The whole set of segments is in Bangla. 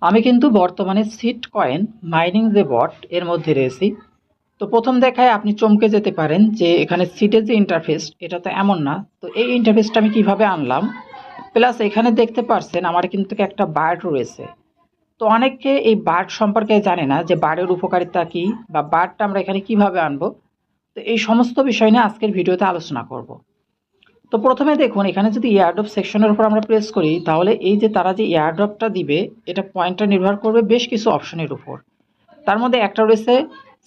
আমি কিন্তু বর্তমানে সিট কয়েন মাইনিং যে বট এর মধ্যে রয়েছি। তো প্রথম দেখায় আপনি চমকে যেতে পারেন যে এখানে সিটের যে ইন্টারফেস এটা তো এমন না। তো এই ইন্টারফেসটা আমি কিভাবে আনলাম, প্লাস এখানে দেখতে পারছেন আমার কিন্তু একটা বার্ড রয়েছে। তো অনেকে এই বার্ড সম্পর্কে জানে না যে বার্ডের উপকারিতা কি বা বার্ডটা আমরা এখানে কিভাবে আনবো। তো এই সমস্ত বিষয় নিয়ে আজকের ভিডিওতে আলোচনা করব। তো প্রথমে দেখুন এখানে যদি এয়ারড্রপ সেকশনের উপর আমরা প্রেস করি তাহলে এই যে তারা যে এয়ারড্রপটা দিবে এটা পয়েন্টটা নির্ভর করবে বেশ কিছু অপশনের উপর। তার মধ্যে একটা রয়েছে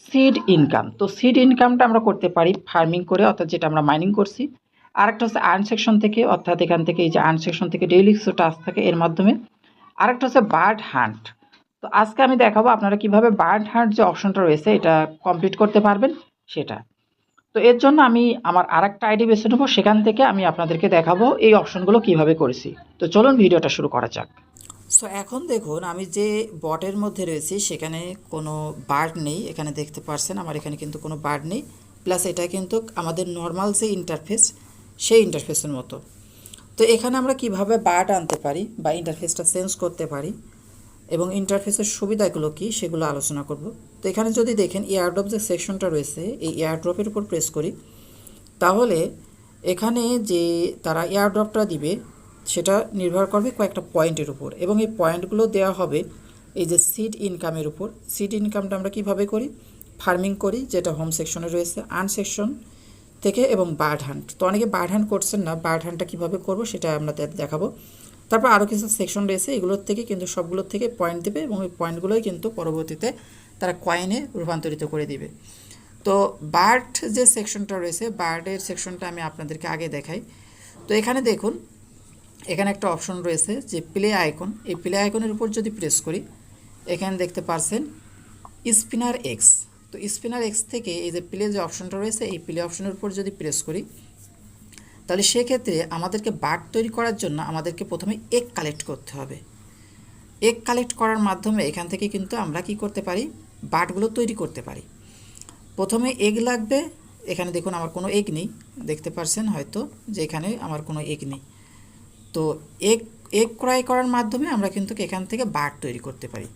সিড ইনকাম। তো সিড ইনকামটা আমরা করতে পারি ফার্মিং করে, অর্থাৎ যেটা আমরা মাইনিং করছি। আরেকটা হচ্ছে আর্ন সেকশন থেকে, অর্থাৎ এখান থেকে এই যে আর্ন সেকশন থেকে ডেইলি কিছু টাস্ক থাকে এর মাধ্যমে। আরেকটা হচ্ছে বার্ড হান্ট। তো আজকে আমি দেখাবো আপনারা কিভাবে বার্ড হান্ট যে অপশনটা রয়েছে এটা কমপ্লিট করতে পারবেন সেটা। তো এর জন্য আমি আমার আরেকটা আইডি বেছে নেবো, সেখান থেকে আমি আপনাদেরকে দেখাবো এই অপশনগুলো কিভাবে করেছি। তো চলুন ভিডিওটা শুরু করা যাক। সো এখন দেখুন আমি যে বটের মধ্যে রয়েছি সেখানে কোনো বার্ড নেই, এখানে দেখতে পারছেন আমার এখানে কিন্তু কোনো বার্ড নেই। প্লাস এটা কিন্তু আমাদের নর্মাল যে ইন্টারফেস সেই ইন্টারফেসের মতো। তো এখানে আমরা কিভাবে বার্ড আনতে পারি বা ইন্টারফেসটা চেঞ্জ করতে পারি এবং ইন্টারফেসের সুবিধাগুলো কী সেগুলো আলোচনা করব। তো এখানে যদি দেখেন এয়ারড্রপ যে সেকশনটা রয়েছে এই এয়ারড্রপের উপর প্রেস করি তাহলে এখানে যে তারা এয়ারড্রপটা দিবে সেটা নির্ভর করবে কয়েকটা পয়েন্টের উপর, এবং এই পয়েন্টগুলো দেওয়া হবে এই যে সিড ইনকামের উপর। সিড ইনকামটা আমরা কিভাবে করি, ফার্মিং করি যেটা হোম সেকশনে রয়েছে, আর্ন সেকশন থেকে, এবং বার্ড হান্ট। তো অনেকে বার্ড হান্ট করছেন না, বার্ড হান্টটা কীভাবে করবো সেটা আমরা দেখাবো। তারপর আরও কিছু সেকশন রয়েছে এগুলোর থেকে কিন্তু সবগুলোর থেকে পয়েন্ট দেবে এবং ওই পয়েন্টগুলোই কিন্তু পরবর্তীতে তারা কয়েনে রূপান্তরিত করে দিবে। তো বার্ড যে সেকশনটা রয়েছে বার্ডের সেকশনটা আমি আপনাদেরকে আগে দেখাই। তো এখানে দেখুন এখানে একটা অপশন রয়েছে যে প্লে আইকন, এই প্লে আইকনের উপর যদি প্রেস করি এখানে দেখতে পাচ্ছেন স্পিনার এক্স। তো স্পিনার এক্স থেকে এই যে প্লে যে অপশনটা রয়েছে এই প্লে অপশনের উপর যদি প্রেস করি তাহলে সেক্ষেত্রে আমাদেরকে বার্ড তৈরি করার জন্য আমাদেরকে প্রথমে এগ কালেক্ট করতে হবে। এগ কালেক্ট করার মাধ্যমে এখান থেকে কিন্তু আমরা কি করতে পারি, বার্ডগুলো তৈরি করতে পারি। প্রথমে এগ লাগবে, এখানে দেখুন আমার কোনো এগ নেই, দেখতে পারছেন হয়তো যে এখানে আমার কোনো এগ নেই। তো এগ এগ ক্রয় করার মাধ্যমে আমরা কিন্তু এখান থেকে বার্ড তৈরি করতে পারি।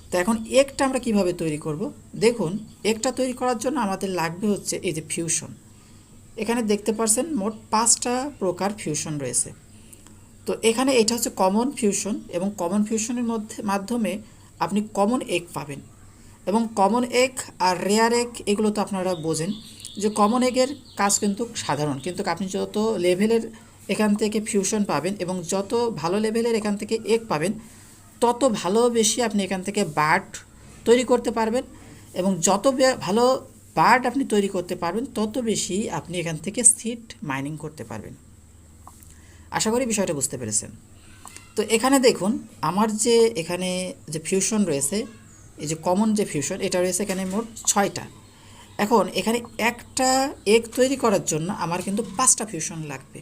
তো এখন এগটা আমরা কিভাবে তৈরি করব, দেখুন এগটা তৈরি করার জন্য আমাদের লাগবে হচ্ছে এই যে ফিউশন। এখানে দেখতে পাচ্ছেন মোট 5টা প্রকার ফিউশন রয়েছে। তো এখানে এটা হচ্ছে কমন ফিউশন, এবং কমন ফিউশনের মাধ্যমে আপনি কমন এগ পাবেন। এবং কমন এগ আর রেয়ার এগ এগুলো তো আপনারা বোঝেন যে কমন এগের কাজ কিন্তু সাধারণ, কিন্তু আপনি যত লেভেলের এখান থেকে ফিউশন পাবেন এবং যত ভালো লেভেলের এখান থেকে এগ পাবেন তত ভালো বেশি আপনি এখান থেকে বার্ড তৈরি করতে পারবেন, এবং যত ভালো বার্ড আপনি তৈরি করতে পারবেন তত বেশি আপনি এখান থেকে সিড মাইনিং করতে পারবেন। আশা করি বিষয়টা বুঝতে পেরেছেন। তো এখানে দেখুন আমার যে এখানে যে ফিউশন রয়েছে এই যে কমন যে ফিউশন এটা রয়েছে এখানে মোট 6টা। এখন এখানে একটা এগ তৈরি করার জন্য আমার কিন্তু 5টা ফিউশন লাগবে।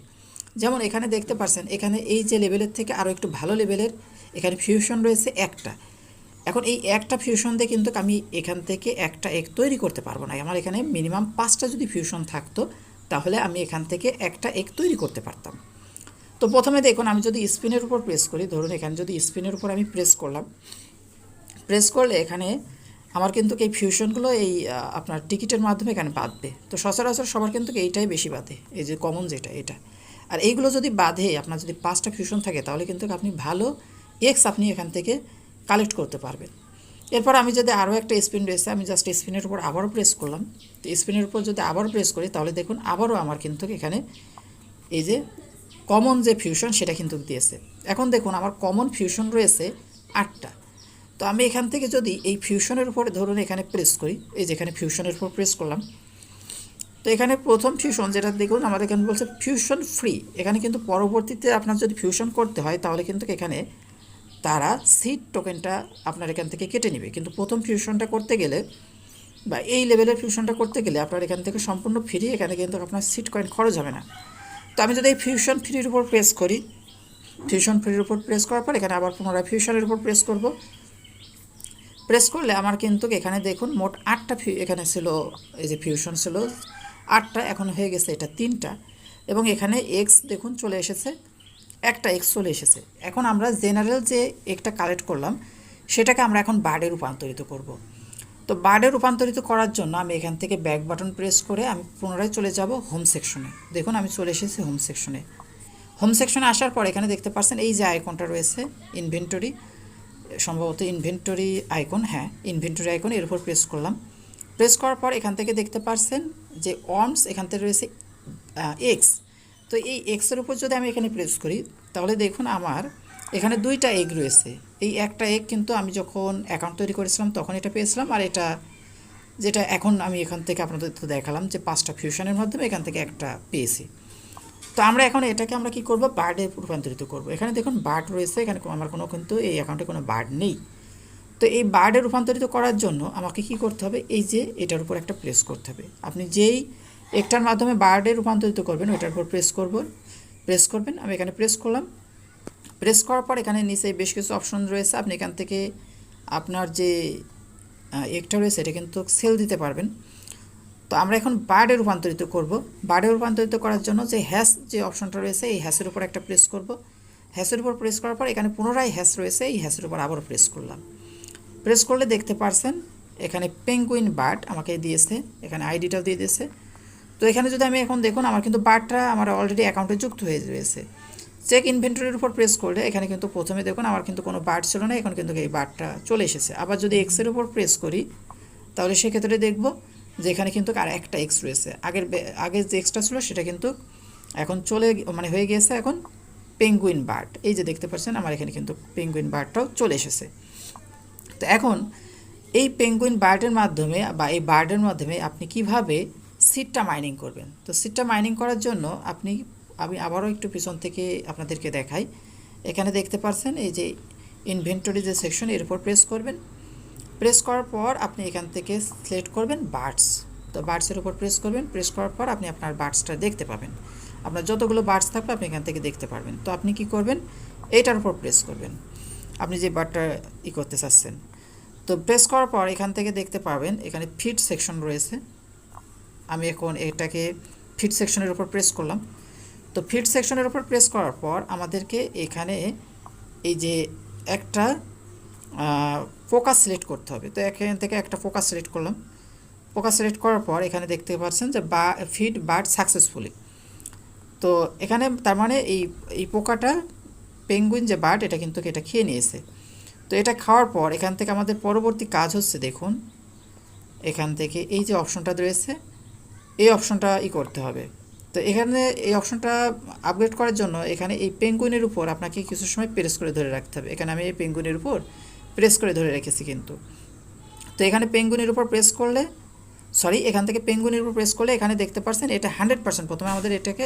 যেমন এখানে দেখতে পাচ্ছেন এখানে এই যে লেভেলের থেকে আরও একটু ভালো লেভেলের এখানে ফিউশন রয়েছে একটা। এখন এই একটা ফিউশন দিয়ে কিন্তু আমি এখান থেকে একটা এগ তৈরি করতে পারবো না, আমার এখানে মিনিমাম 5টা যদি ফিউশন থাকতো তাহলে আমি এখান থেকে একটা এগ তৈরি করতে পারতাম। তো প্রথমে দেখুন আমি যদি স্পিনের উপর প্রেস করি, ধরুন এখানে যদি স্পিনের উপর আমি প্রেস করলাম, প্রেস করলে এখানে আমার কিন্তু এই ফিউশনগুলো এই আপনার টিকিটের মাধ্যমে এখানে বাঁধবে। তো সচরাচর সবার কিন্তু এইটাই বেশি বাঁধে, এই যে কমন যেটা এটা। আর এইগুলো যদি বাঁধে আপনার যদি 5টা ফিউশন থাকে তাহলে কিন্তু আপনি ভালো এক্স আপনি এখান থেকে কালেক্ট করতে পারবেন। এরপর আমি যদি আরও একটা স্পিন রয়েছে আমি জাস্ট স্পিনের উপর আবারও প্রেস করলাম। তো স্পিনের উপর যদি আবারও প্রেস করি তাহলে দেখুন আবারও আমার কিন্তু এখানে এই যে কমন যে ফিউশন সেটা কিন্তু দিয়েছে। এখন দেখুন আমার কমন ফিউশন রয়েছে 8টা। তো আমি এখান থেকে যদি এই ফিউশনের উপরে ধরুন এখানে প্রেস করি, এই যে এখানে ফিউশনের উপর প্রেস করলাম, তো এখানে প্রথম ফিউশন যেটা দেখুন আমাদের এখানে বলছে ফিউশন ফ্রি। এখানে কিন্তু পরবর্তীতে আপনার যদি ফিউশন করতে হয় তাহলে কিন্তু এখানে তারা সিড টোকেনটা আপনার এখান থেকে কেটে নেবে, কিন্তু প্রথম ফিউশনটা করতে গেলে বা এই লেভেলের ফিউশনটা করতে গেলে আপনার এখান থেকে সম্পূর্ণ ফ্রি, এখানে কিন্তু আপনার সিড কয়েন খরচ হবে না। তো আমি যদি এই ফিউশন ফ্রির উপর প্রেস করি, ফিউশন ফ্রির উপর প্রেস করার পর এখানে আবার পুনরায় ফিউশনের উপর প্রেস করব। প্রেস করলে আমার কিন্তু এখানে দেখুন মোট 8টা এখানে ছিল, এই যে ফিউশন ছিল 8টা, এখন হয়ে গেছে এটা 3টা, এবং এখানে এক্স দেখুন চলে এসেছে, একটা এক্স চলে এসেছে। এখন আমরা জেনারেল যে একটা কালেক্ট করলাম সেটাকে আমরা এখন বার্ডে রূপান্তরিত করব। তো বার্ডে রূপান্তরিত করার জন্য আমি এখান থেকে ব্যাক বাটন প্রেস করে আমি পুনরায় চলে যাব হোম সেকশনে। দেখুন আমি চলে এসেছি হোম সেকশনে। হোম সেকশনে আসার পর এখানে দেখতে পাচ্ছেন এই যে আইকনটা রয়েছে ইনভেন্টরি, সম্ভবত ইনভেন্টরি আইকন, হ্যাঁ ইনভেন্টরি আইকন, এর উপর প্রেস করলাম। প্রেস করার পর এখান থেকে দেখতে পাচ্ছেন যে অর্মস, এখান থেকে রয়েছে এক্স। তো এই এক্সের উপর যদি আমি এখানে প্রেস করি তাহলে দেখুন আমার এখানে দুইটা এগ রয়েছে। এই একটা এগ কিন্তু আমি যখন অ্যাকাউন্ট তৈরি করেছিলাম তখন এটা পেয়েছিলাম, আর এটা যেটা এখন আমি এখান থেকে আপনাদের তো দেখালাম যে 5টা ফিউশনের মাধ্যমে এখান থেকে একটা পেয়েছি। তো আমরা এখন এটাকে আমরা কি করব, বার্ডে রূপান্তরিত করব। এখানে দেখুন বার্ড রয়েছে, এখানে আমার কোনো কিন্তু এই অ্যাকাউন্টে কোনো বার্ড নেই। তো এই বার্ডে রূপান্তরিত করার জন্য আমাকে কি করতে হবে, এই যে এটার উপর একটা প্রেস করতে হবে। আপনি যেই একটার মাধ্যমে বার্ডে রূপান্তরিত করবেন ওইটার উপর প্রেস করবেন। আমি এখানে প্রেস করলাম। প্রেস করার পর এখানে নিচে বেশ কিছু অপশন রয়েছে, আপনি এখান থেকে আপনার যে একটা রয়েছে এটা কিন্তু সেল দিতে পারবেন। তো আমরা এখন বার্ডে রূপান্তরিত করব। বার্ডে রূপান্তরিত করার জন্য যে হ্যাশ যে অপশনটা রয়েছে এই হ্যাশের উপর একটা প্রেস করব। হ্যাশের উপর প্রেস করার পর এখানে পুনরায় হ্যাশ রয়েছে, এই হ্যাশের উপর আবার প্রেস করলাম। প্রেস করলে দেখতে পারছেন এখানে পেঙ্গুইন বার্ড আমাকে দিয়েছে, এখানে আইডিটাও দিয়ে দিয়েছে। তো এখানে যদি আমি এখন দেখুন আমার কিন্তু বার্ডটা আমার অলরেডি অ্যাকাউন্টে যুক্ত হয়ে রয়েছে। চেক ইনভেন্টরির উপর প্রেস করলে এখানে কিন্তু প্রথমে দেখুন আমার কিন্তু কোনো বার্ড ছিল না, এখন কিন্তু এই বার্ডটা চলে এসেছে। আবার যদি এক্সের উপর প্রেস করি তাহলে সেক্ষেত্রে দেখব যে এখানে কিন্তু আর একটা এক্স রয়েছে। আগের যে এক্সটা ছিল সেটা কিন্তু এখন হয়ে গিয়েছে এখন পেঙ্গুইন বার্ড। এই যে দেখতে পাচ্ছেন আমার এখানে কিন্তু পেঙ্গুইন বার্ডটাও চলে এসেছে। তো এখন এই পেঙ্গুইন বার্ডের মাধ্যমে বা এই বার্ডের মাধ্যমে আপনি কিভাবে সিডটা মাইনিং করবেন। তো সিডটা মাইনিং করার জন্য আমি আবারও একটু পিছন থেকে আপনাদেরকে দেখাই। এখানে দেখতে পাচ্ছেন এই যে ইনভেন্টরি যে সেকশন, এর উপর প্রেস করবেন। প্রেস করার পর আপনি এখান থেকে সিলেক্ট করবেন বার্ডস। তো বার্ডসের উপর প্রেস করবেন। প্রেস করার পর আপনি আপনার বার্ডসটা দেখতে পাবেন। আপনার যতগুলো বার্ডস থাকবে আপনি এখান থেকে দেখতে পারবেন। তো আপনি কি করবেন, এইটার উপর প্রেস করবেন আপনি যে বার্ডটা করতে চাচ্ছেন। তো প্রেস করার পর এখান থেকে দেখতে পাবেন এখানে ফিট সেকশন রয়েছে। আমি এখন এটাকে ফিট সেকশনের উপর প্রেস করলাম। তো ফিট সেকশনের উপর প্রেস করার পর আমাদেরকে এখানে এই যে একটা ফোকাস সিলেক্ট করতে হবে। তো এখান থেকে একটা ফোকাস সিলেক্ট করলাম। ফোকাস সিলেক্ট করার পর এখানে দেখতে পাচ্ছেন যে ফিড বার্ড সাকসেসফুলি। তো এখানে তার মানে এই পোকাটা পেঙ্গুইন যে বার্ড এটা কিন্তু এটা খেয়ে নিয়েছে। তো এটা খাওয়ার পর এখান থেকে আমাদের পরবর্তী কাজ হচ্ছে দেখুন এখান থেকে এই যে অপশনটা রয়েছে এই অপশনটা করতে হবে। তো এখানে এই অপশনটা আপগ্রেড করার জন্য এখানে এই পেঙ্গুইনের উপর আপনাকে কিছু সময় প্রেস করে ধরে রাখতে হবে। এখানে আমি এই পেঙ্গুইনের উপর প্রেস করে ধরে রেখেছি কিন্তু। তো এখানে পেঙ্গুইনের উপর প্রেস করলে এখান থেকে পেঙ্গুইনের উপর প্রেস করলে এখানে দেখতে পাচ্ছেন এটা 100%, প্রথমে আমাদের এটাকে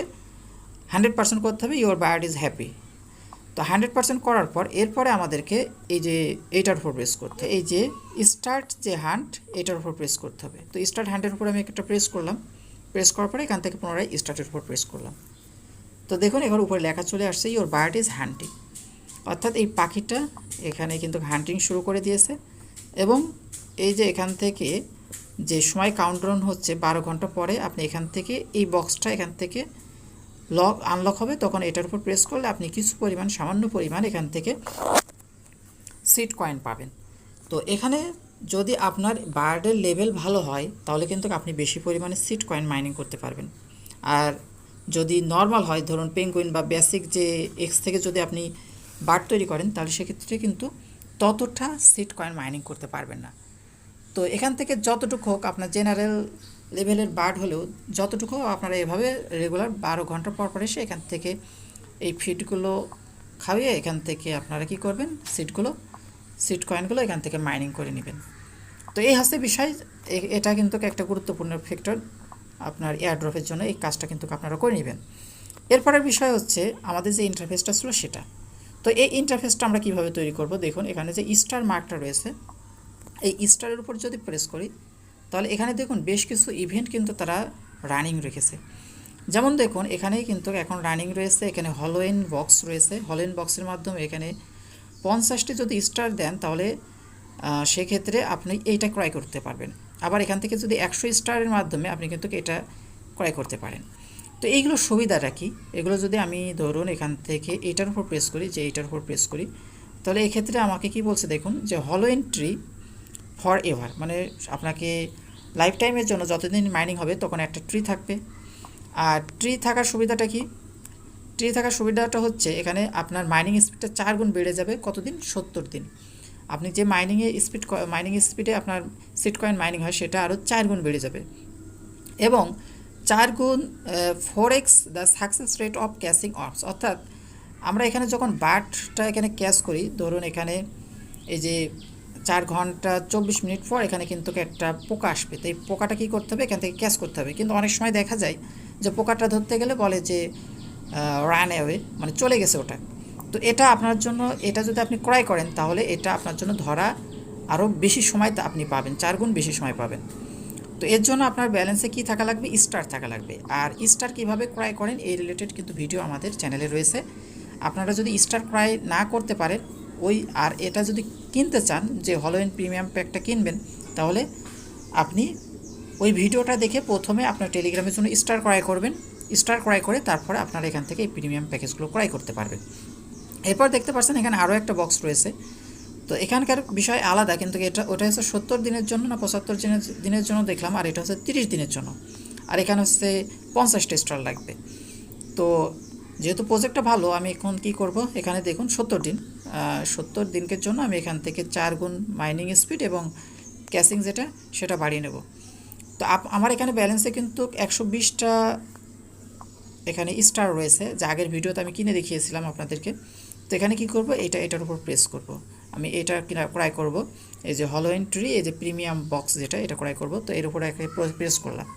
100% করতে হবে, ইওর বার্ড ইজ হ্যাপি। তো 100% করার পর এরপরে আমাদেরকে এই যে এইটার উপর প্রেস করতে হবে, এই যে স্টার্ট যে হান্ট এটার উপর প্রেস করতে হবে। তো স্টার্ট হান্টের উপর আমি একটা প্রেস করলাম। প্রেস করার পরে এখান থেকে পুনরায় স্টার্টের উপর প্রেস করলাম। তো দেখুন এবার উপরে লেখা চলে আসছে ইওর বার্ড ইজ হান্টিং, অর্থাৎ এই পাখিটা এখানে কিন্তু হান্টিং শুরু করে দিয়েছে। এবং এই যে এখান থেকে যে সময় কাউন্টডাউন হচ্ছে 12 ঘন্টা পরে আপনি এখান থেকে এই বক্সটা এখান থেকে আনলক হবে, তখন এটার উপর প্রেস করলে আপনি কিছু পরিমাণ সামান্য পরিমাণ এখান থেকে সিড কয়েন পাবেন। তো এখানে যদি আপনার বার্ডের লেভেল ভালো হয় তাহলে কিন্তু আপনি বেশি পরিমাণে সিড কয়েন মাইনিং করতে পারবেন। আর যদি নর্মাল হয়, ধরুন পেঙ্গুইন বা বেসিক যে এক্স থেকে যদি আপনি বার্ড তৈরি করেন তাহলে সেক্ষেত্রে কিন্তু ততটা সিড কয়েন মাইনিং করতে পারবেন না। তো এখান থেকে যতটুকু হোক আপনার জেনারেল লেভেলের বার্ড হলেও যতটুকু আপনারা এভাবে রেগুলার 12 ঘন্টা পর পর এসে এখান থেকে এই ফিডগুলো খাইয়ে এখান থেকে আপনারা কি করবেন, সিড কয়েনগুলো এখান থেকে মাইনিং করে নেবেন। তো এই হচ্ছে বিষয়, এটা কিন্তু একটা গুরুত্বপূর্ণ ফ্যাক্টর আপনার এয়ারড্রপের জন্য। এই কাজটা কিন্তু আপনারা করে নেবেন। এরপরের বিষয় হচ্ছে আমাদের যে ইন্টারফেসটা ছিল সেটা। তো এই ইন্টারফেসটা আমরা কিভাবে তৈরি করব, দেখুন এখানে যে স্টার মার্কটা রয়েছে এই স্টারের উপর যদি প্রেস করি তাহলে এখানে দেখুন বেশ কিছু ইভেন্ট কিন্তু তারা রানিং রেখেছে। যেমন দেখুন এখানেই কিন্তু এখন রানিং রয়েছে, এখানে হলোইন বক্স রয়েছে। হলোইন বক্সের মাধ্যমে এখানে 50টি যদি স্টার দেন তাহলে সেক্ষেত্রে আপনি এইটা ক্রয় করতে পারবেন। আবার এখান থেকে যদি 100 স্টারের মাধ্যমে আপনি কিন্তু এটা ক্রয় করতে পারেন। তো এইগুলো সুবিধাটা কি, এগুলো যদি আমি ধরুন এখান থেকে এটার উপর প্রেস করি, যে এটার উপর প্রেস করি তাহলে এই ক্ষেত্রে আমাকে কি বলছে দেখুন, যে হলো এন্ট্রি ফর এভার, মানে আপনাকে লাইফ টাইমের জন্য যতদিন মাইনিং হবে তখন একটা ট্রি থাকবে। আর ট্রি থাকার সুবিধাটা কি? ট্রি থাকার সুবিধাটা হচ্ছে এখানে আপনার মাইনিং স্পিডটা 4 গুণ বেড়ে যাবে। কতদিন? 70 দিন। আপনি যে মাইনিং স্পিডে আপনার সিট কয়েন মাইনিং হয় সেটা আরও 4 গুণ বেড়ে যাবে। এবং 4 গুণ 4x the success rate of caching অফস, অর্থাৎ আমরা এখানে যখন বাটটা এখানে ক্যাশ করি, ধরুন এখানে এই যে 4 ঘন্টা 24 মিনিট পর এখানে কিন্তু একটা পোকা আসবে। তো এই পোকাটা কী করতে হবে? এখান থেকে ক্যাশ করতে হবে। কিন্তু অনেক সময় দেখা যায় যে পোকাটা ধরতে গেলে বলে যে রান অ্যাওয়ে, মানে চলে গেছে ওটা। তো এটা আপনার জন্য, এটা যদি আপনি ক্রয় করেন তাহলে এটা আপনার জন্য ধরা আরও বেশি সময় আপনি পাবেন, 4 গুণ বেশি সময় পাবেন। তো এর জন্য আপনার ব্যালেন্সে কি থাকা লাগবে? স্টার থাকা লাগবে। আর স্টার কিভাবে ক্রয় করেন এই রিলেটেড কিন্তু ভিডিও আমাদের চ্যানেলে রয়েছে। আপনারা যদি স্টার ক্রয় না করতে পারেন আর এটা যদি কিনতে চান, যে হলোইন প্রিমিয়াম প্যাকটা কিনবেন, তাহলে আপনি ওই ভিডিওটা দেখে প্রথমে আপনার টেলিগ্রামের জন্য স্টার ক্রয় করবেন। স্টার ক্রয় করে তারপরে আপনারা এখান থেকে এই প্রিমিয়াম প্যাকেজগুলো ক্রয় করতে পারবেন। এরপর দেখতে পাচ্ছেন এখানে আরও একটা বক্স রয়েছে। তো এখানকার বিষয় আলাদা, কিন্তু ওটা হচ্ছে 70 দিনের জন্য না 75 দিনের জন্য দেখলাম, আর এটা হচ্ছে 30 দিনের জন্য। আর এখানে হচ্ছে 50টা স্টার লাগবে। তো যেহেতু প্রজেক্টটা ভালো, আমি এখন কি করব, এখানে দেখুন 70 দিনের জন্য আমি এখান থেকে 4 গুণ মাইনিং স্পিড এবং ক্যাশিং সেটা বাড়িয়ে নেব। তো আমার এখানে ব্যালেন্সে কিন্তু 120টা এখানে স্টার রয়েছে, যা আগের ভিডিওতে আমি কিনে দেখিয়েছিলাম আপনাদেরকে। তো এখানে কি করব, এটার উপর প্রেস করব। আমি এটা ক্রয় করব, এই যে হলো এন্ট্রি, এই যে প্রিমিয়াম বক্স এটা ক্রয় করব। তো এর উপর প্রেস করলাম।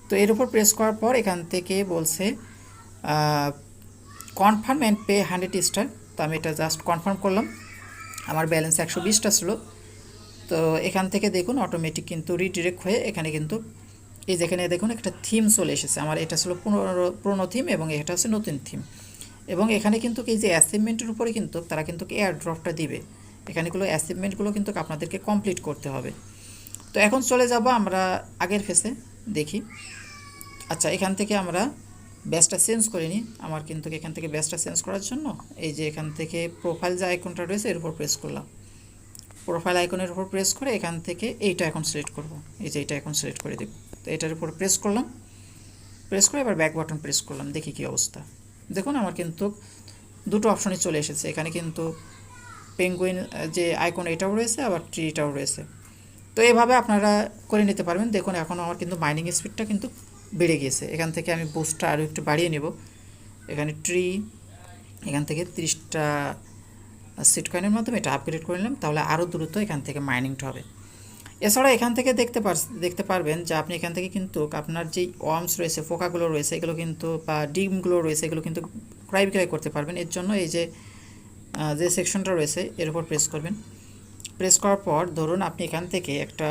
তো এর উপর প্রেস করার পর এখান থেকে বলছে কনফার্ম অ্যান্ড পে 100 স্টার। তো আমি এটা জাস্ট কনফার্ম করলাম। আমার ব্যালেন্স 120টা ছিল। তো এখান থেকে দেখুন অটোমেটিক কিন্তু রিডিরেক্ট হয়ে এখানে কিন্তু এই যেখানে দেখুন একটা থিম চলে এসেছে। আমার এটা ছিল পুরনো থিম এবং এটা হচ্ছে নতুন থিম। এবং এখানে কিন্তু এই যে অ্যাচিভমেন্টের উপরে কিন্তু তারা কিন্তু এয়ার ড্রপটা দিবে। এখানেগুলো অ্যাচিভমেন্টগুলো কিন্তু আপনাদেরকে কমপ্লিট করতে হবে। তো এখন চলে যাব আমরা আগের ফেসে দেখি। আচ্ছা, এখান থেকে আমরা ব্যাচটা চেঞ্জ করে নিই। আমার কিন্তু এখান থেকে ব্যাচটা চেঞ্জ করার জন্য এই যে এখান থেকে প্রোফাইল যে আইকনটা রয়েছে এর উপর প্রেস করলাম। প্রোফাইল আইকনের উপর প্রেস করে এখান থেকে এইটা এখন সিলেক্ট করব। এই যে এইটা এখন সিলেক্ট করে দেব। তো এটার উপর প্রেস করলাম, প্রেস করে এবার ব্যাক বাটন প্রেস করলাম। দেখি কী অবস্থা। দেখুন আমার কিন্তু দুটো অপশনই চলে এসেছে। এখানে কিন্তু পেঙ্গুইন যে আইকন এটাও রয়েছে, আবার ট্রিটাও রয়েছে। তো এইভাবে আপনারা করে নিতে পারবেন। দেখুন এখন আমার কিন্তু মাইনিং স্পিডটা কিন্তু বেড়ে গিয়েছে। এখান থেকে আমি বুস্টটা আরও একটু বাড়িয়ে নেব। এখানে ট্রি, এখান থেকে 30টা সিট কয়েনের মাধ্যমে এটা আপগ্রেড করে নিলাম, তাহলে আরও দ্রুত এখান থেকে মাইনিংটা হবে। এছাড়া এখান থেকে দেখতে পারবেন যে আপনি এখান থেকে কিন্তু আপনার যেই ওয়ার্মস রয়েছে, পোকাগুলো রয়েছে, এগুলো কিন্তু বা ডিমগুলো রয়েছে, এগুলো কিন্তু ক্রয় বিক্রয় করতে পারবেন। এর জন্য এই যে সেকশনটা রয়েছে এর উপর প্রেস করবেন। প্রেস করার পর ধরুন আপনি এখান থেকে একটা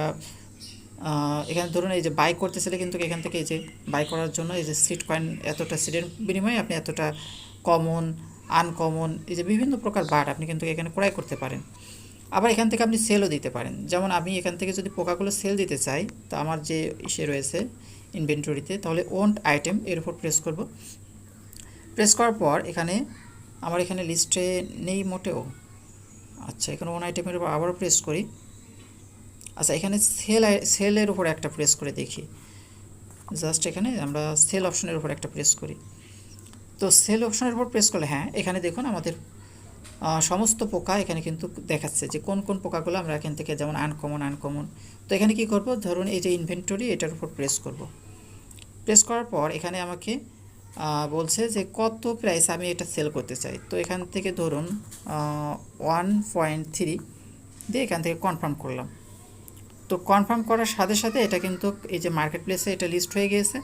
এখানে ধরুন এই যে বাই করতেছিলে, কিন্তু এখান থেকে এই যে বাই করার জন্য এই যে সিট কয়েন, এতটা সিটের বিনিময়ে আপনি এতটা কমন, আনকমন, এই যে বিভিন্ন প্রকার বার্ড আপনি কিন্তু এখানে ক্রয় করতে পারেন। আবার এখান থেকে আপনি সেলও দিতে পারেন। যেমন আমি এখান থেকে যদি পোকাগুলো সেল দিতে চাই, তো আমার যে ইসে রয়েছে ইনভেন্টরিতে, তাহলে ওন্ট আইটেম এর উপর প্রেস করব। প্রেস করার পর এখানে আমার এখানে লিস্টে নেই মোটেও। আচ্ছা, এখানে ওন আইটেমের উপর আবারও প্রেস করি। আচ্ছা, এখানে সেলের উপর একটা প্রেস করে দেখি। জাস্ট এখানে আমরা সেল অপশনের উপর একটা প্রেস করি। তো সেল অপশনের উপর প্রেস করলে হ্যাঁ, এখানে দেখুন আমাদের সমস্ত পোকা এখানে কিন্তু দেখাচ্ছে যে কোন কোন পোকাগুলো আমরা এখান থেকে, যেমন আনকমন। তো এখানে কি করব, ধরুন এই যে ইনভেন্টরি, এটার উপর প্রেস করব। প্রেস করার পর এখানে আমাকে বলছে যে কত প্রাইস আমি এটা সেল করতে চাই। তো এখান থেকে ধরুন 1.3 দিয়ে এখান থেকে কনফার্ম করলাম। তো কনফার্ম করার সাথে সাথে এটা কিন্তু এই যে মার্কেট প্লেসে এটা লিস্ট হয়ে গিয়েছে,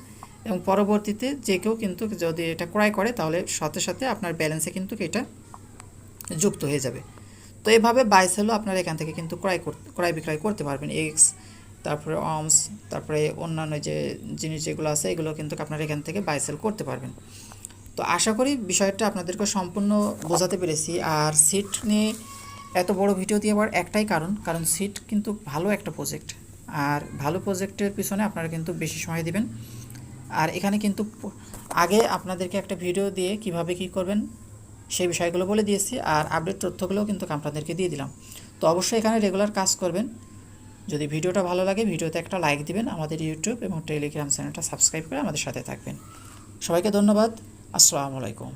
এবং পরবর্তীতে যে কেউ কিন্তু যদি এটা ক্রয় করে তাহলে সাথে সাথে আপনার ব্যালেন্সে কিন্তু এটা যুক্ত হয়ে যাবে। তো এইভাবে বাই সেলও আপনারা এখান থেকে কিন্তু ক্রয় বিক্রয় করতে পারবেন। এক্স, তারপরে অর্মস, তারপরে অন্যান্য যে জিনিস যেগুলো আছে এগুলো কিন্তু আপনারা এখান থেকে বাই সেল করতে পারবেন। তো আশা করি বিষয়টা আপনাদেরকে সম্পূর্ণ বোঝাতে পেরেছি। আর সিট নিয়ে এত বড় ভিডিও দিয়ে আবার একটাই কারণ সিট কিন্তু ভালো একটা প্রজেক্ট, আর ভালো প্রজেক্টের পিছনে আপনারা কিন্তু বেশি সময় দিবেন। আর এখানে কিন্তু আগে আপনাদেরকে একটা ভিডিও দিয়ে কিভাবে কি করবেন সেই বিষয়গুলো বলে দিয়েছি, আর আপডেট তথ্যগুলোও কিন্তু আপনাদেরকে দিয়ে দিলাম। তো অবশ্যই এখানে রেগুলার কাজ করবেন। যদি ভিডিওটা ভালো লাগে ভিডিওতে একটা লাইক দিবেন, আমাদের ইউটিউব এবং টেলিগ্রাম চ্যানেলটা সাবস্ক্রাইব করে আমাদের সাথে থাকবেন। সবাইকে ধন্যবাদ। আসসালামু আলাইকুম।